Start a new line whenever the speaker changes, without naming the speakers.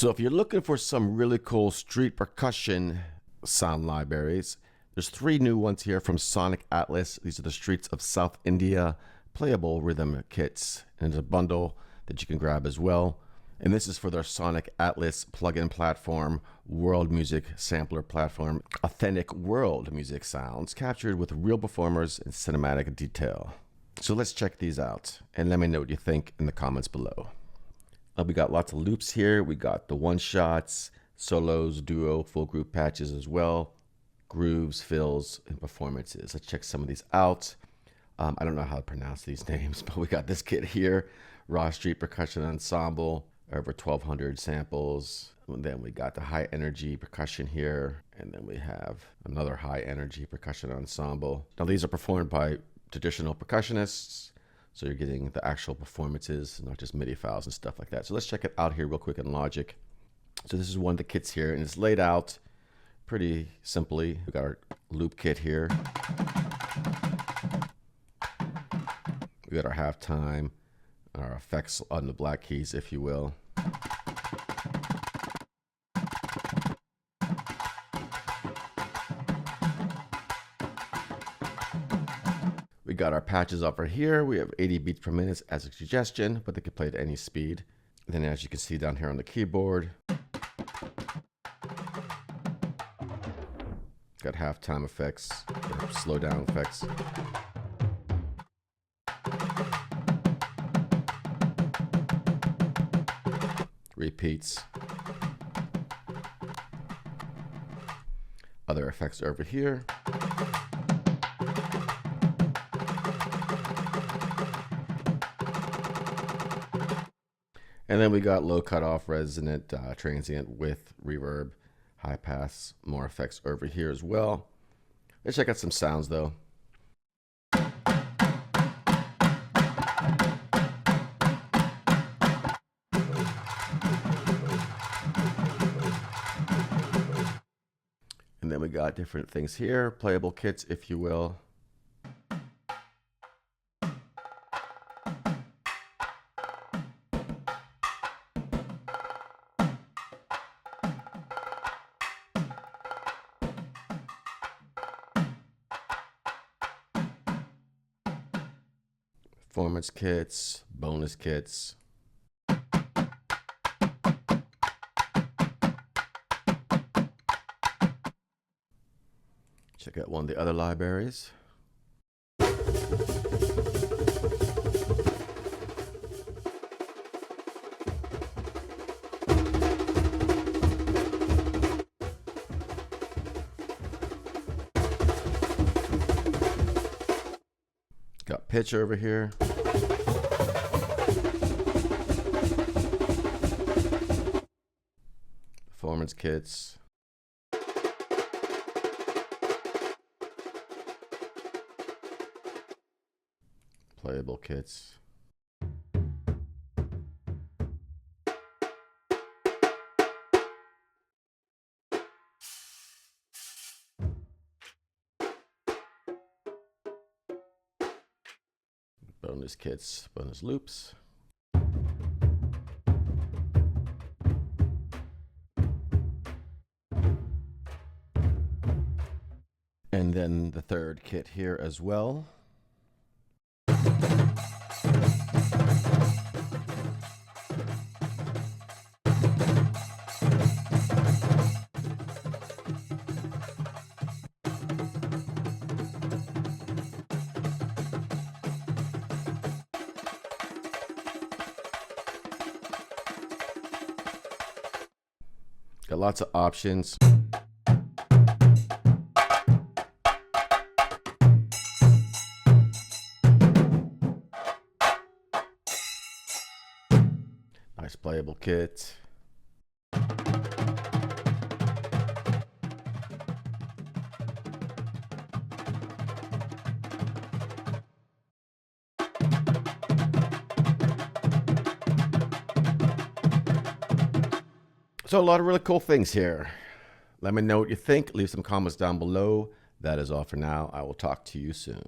So if you're looking for some really cool street percussion sound libraries, there's 3 new ones here from Sonic Atlas. These are the Streets of South India playable rhythm kits. And there's a bundle that you can grab as well. And this is for their Sonic Atlas plugin platform, world music sampler platform, authentic world music sounds captured with real performers and cinematic detail. So let's check these out and let me know what you think in the comments below. We got lots of loops here. We got the one-shots, solos, duo, full group patches as well, grooves, fills, and performances. Let's check some of these out. I don't know how to pronounce these names, but we got this kit here, Raw Street Percussion Ensemble, over 1,200 samples. And then we got the high energy percussion here. And then we have another high energy percussion ensemble. Now these are performed by traditional percussionists. So you're getting the actual performances, not just MIDI files and stuff like that. So let's check it out here real quick in Logic. So this is one of the kits here, and it's laid out pretty simply. We got our loop kit here. We got our halftime, our effects on the black keys, if you will. We got our patches over here. We have 80 beats per minute as a suggestion, but they can play at any speed. And then as you can see down here on the keyboard, got halftime effects, or slowdown effects. Repeats. Other effects over here. And then we got low cutoff, resonant, transient, width, reverb, high pass, more effects over here as well. Let's check out some sounds though. And then we got different things here, playable kits, if you will. Performance kits, bonus kits. Check out one of the other libraries. Got pitch over here. Performance kits. Playable kits. Bonus kits, bonus loops. And then the third kit here as well. Got lots of options. Nice playable kit. So a lot of really cool things here. Let me know what you think. Leave some comments down below. That is all for now. I will talk to you soon.